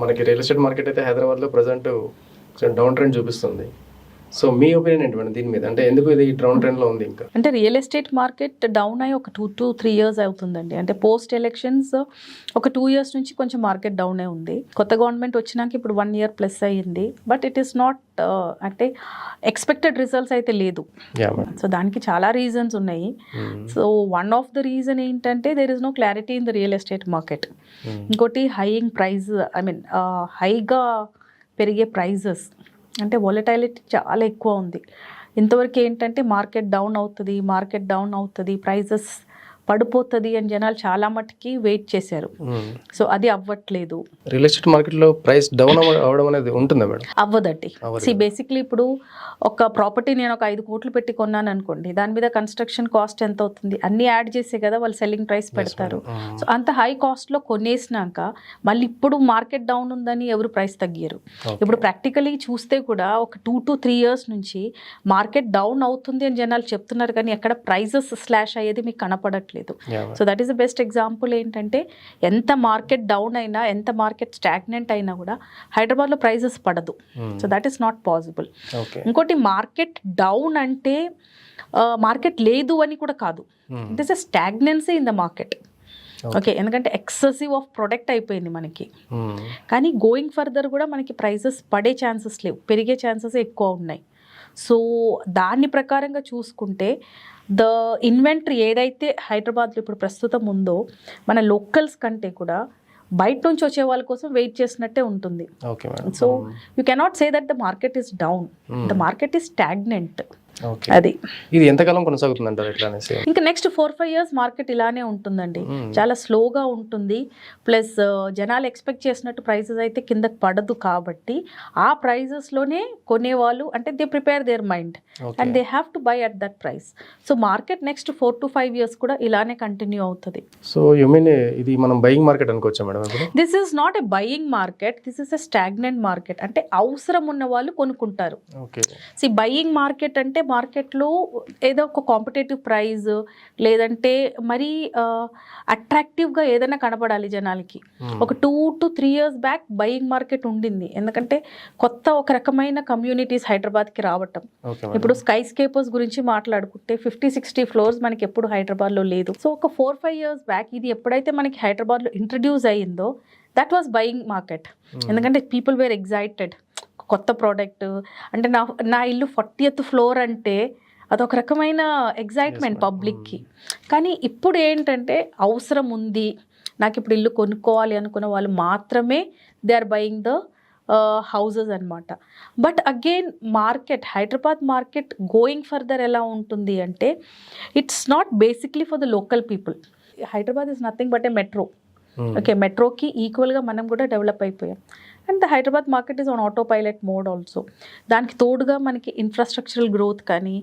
మనకి real estate market అయితే హైదరాబాద్లో ప్రజెంట్ డౌన్ ట్రెండ్ చూపిస్తుంది. సో మీ ఒపీనియన్ ఏంటి మేడం దీని మీద? అంటే ఎందుకు ఇది డౌన్ ట్రెండ్లో ఉంది? ఇంకా అంటే రియల్ ఎస్టేట్ మార్కెట్ డౌన్ అయ్యి ఒక 2 to 3 years అవుతుందండి. అంటే పోస్ట్ ఎలక్షన్స్ ఒక 2 years నుంచి కొంచెం మార్కెట్ డౌన్ అయి ఉంది. కొత్త గవర్నమెంట్ వచ్చినాక ఇప్పుడు 1 year ప్లస్ అయ్యింది. బట్ ఇట్ ఈస్ నాట్ అంటే ఎక్స్పెక్టెడ్ రిజల్ట్స్ అయితే లేదు. సో దానికి చాలా రీజన్స్ ఉన్నాయి. So one of the reason ఏంటంటే there is no clarity in the real estate market. ఇంకోటి హైయింగ్ ప్రైస్, హైగా పెరిగే ప్రైజెస్, అంటే వొలటైలిటీ చాలా ఎక్కువ ఉంది. ఇంతవరకు ఏంటంటే మార్కెట్ డౌన్ అవుతుంది, ప్రైజెస్ పడిపోతుంది అని జనాలు చాలా మటుకి వెయిట్ చేశారు. సో అది అవ్వట్లేదు. రియల్ ఎస్టేట్ మార్కెట్లో ప్రైస్ డౌన్ అవ్వడం అనేది ఉంటుందా మేడం? అవ్వదండి. బేసిక్లీ ఇప్పుడు ఒక ప్రాపర్టీ నేను ఒక 5 కోట్లు పెట్టి కొన్నాను అనుకోండి, దాని మీద కన్స్ట్రక్షన్ కాస్ట్ ఎంత అవుతుంది అన్నీ యాడ్ చేసే కదా వాళ్ళు సెల్లింగ్ ప్రైస్ పెడతారు. సో అంత హై కాస్ట్లో కొనేసినాక మళ్ళీ ఇప్పుడు మార్కెట్ డౌన్ ఉందని ఎవరు ప్రైస్ తగ్గారు. ఇప్పుడు ప్రాక్టికలీ చూస్తే కూడా ఒక 2 to 3 years నుంచి మార్కెట్ డౌన్ అవుతుంది అని జనాలు చెప్తున్నారు, కానీ ఎక్కడ ప్రైజెస్ స్లాష్ అయ్యేది మీకు కనపడట్లేదు. So that is the best example. ఏంటంటే ఎంత మార్కెట్ డౌన్ అయినా, ఎంత మార్కెట్ స్టాగ్నెంట్ అయినా కూడా హైదరాబాద్లో ప్రైజెస్ పడదు. So that is not possible. ఇంకోటి మార్కెట్ డౌన్ అంటే మార్కెట్ లేదు అని కూడా కాదు. It is a stagnancy in the market. Okay, ఎందుకంటే ఎక్సెసివ్ ఆఫ్ ప్రొడక్ట్ అయిపోయింది మనకి. కానీ గోయింగ్ ఫర్దర్ కూడా మనకి ప్రైజెస్ పడే ఛాన్సెస్ లేవు, పెరిగే ఛాన్సెస్ ఎక్కువ ఉన్నాయి. సో దాని ప్రకారంగా చూసుకుంటే ద ఇన్వెంటరీ ఏదైతే హైదరాబాద్లో ఇప్పుడు ప్రస్తుతం ఉందో మన లోకల్స్ కంటే కూడా బయట నుంచి వచ్చే వాళ్ళ కోసం వెయిట్ చేసినట్టే ఉంటుంది. So you cannot say that the market is down, the market is stagnant. అది ఇది ఎంతకాలం కొనసాగుతుంది అంటారు? ఇంకా నెక్స్ట్ 4-5 years మార్కెట్ ఇలానే ఉంటుందండి. చాలా స్లోగా ఉంటుంది. ప్లస్ జనాలు ఎక్స్పెక్ట్ చేసినట్టు ప్రైజెస్ అయితే కిందకి పడదు, కాబట్టి ఆ ప్రైజెస్లోనే కొనేవాళ్ళు అంటే they prepare their mind and they have to buy at that price. So market next 4 to 5 years కూడా ఇలానే కంటిన్యూ అవుతుంది. సో యు మీన్ ఇది మనం బయింగ్ మార్కెట్ అనుకోవచ్చా madam? This is not a buying market, this is a stagnant market. అంటే అవసరం ఉన్న వాళ్ళు కొనుక్కుంటారు. సి బయింగ్ మార్కెట్ అంటే మార్కెట్లో ఏదో ఒక కాంపిటేటివ్ ప్రైజ్ లేదంటే మరీ అట్రాక్టివ్గా ఏదైనా కనపడాలి జనాలకి. ఒక 2 to 3 years back buying market ఉండింది, ఎందుకంటే కొత్త ఒక రకమైన కమ్యూనిటీస్ హైదరాబాద్కి రావటం. ఇప్పుడు స్కై స్కేపర్స్ గురించి మాట్లాడుకుంటే 50-60 floors మనకి ఎప్పుడు హైదరాబాద్లో లేదు. సో ఒక 4-5 years బ్యాక్ ఇది ఎప్పుడైతే మనకి హైదరాబాద్లో ఇంట్రడ్యూస్ అయ్యిందో దట్ వాస్ బయింగ్ మార్కెట్. ఎందుకంటే పీపుల్ వేర్ ఎగ్జైటెడ్, కొత్త ప్రోడక్ట్ అంటే నా ఇల్లు 40th floor అంటే అదొక రకమైన ఎగ్జైట్మెంట్ పబ్లిక్కి. కానీ ఇప్పుడు ఏంటంటే అవసరం ఉంది, నాకు ఇప్పుడు ఇల్లు కొనుక్కోవాలి అనుకున్న వాళ్ళు మాత్రమే they are buying the houses అనమాట. But again market, Hyderabad market going further ఎలా ఉంటుంది అంటే it's not basically for the local people. Hyderabad is nothing but a metro. Okay, మెట్రోకి ఈక్వల్గా మనం కూడా డెవలప్ అయిపోయాం. And the Hyderabad market is on auto pilot mode also. దానికి తోడుగా మనకి ఇన్ఫ్రాస్ట్రక్చరల్ గ్రోత్ కానీ,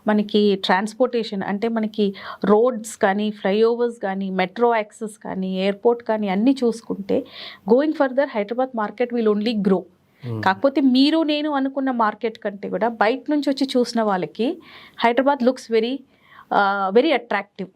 మనకి ట్రాన్స్పోర్టేషన్ అంటే మనకి రోడ్స్ కానీ, ఫ్లైఓవర్స్ కానీ, మెట్రో యాక్సెస్ కానీ, ఎయిర్పోర్ట్ కానీ అన్నీ చూసుకుంటే going further Hyderabad market will only grow. కాకపోతే మీరు నేను అనుకున్న మార్కెట్ కంటే కూడా బయట నుంచి వచ్చి చూసిన వాళ్ళకి Hyderabad looks very very attractive.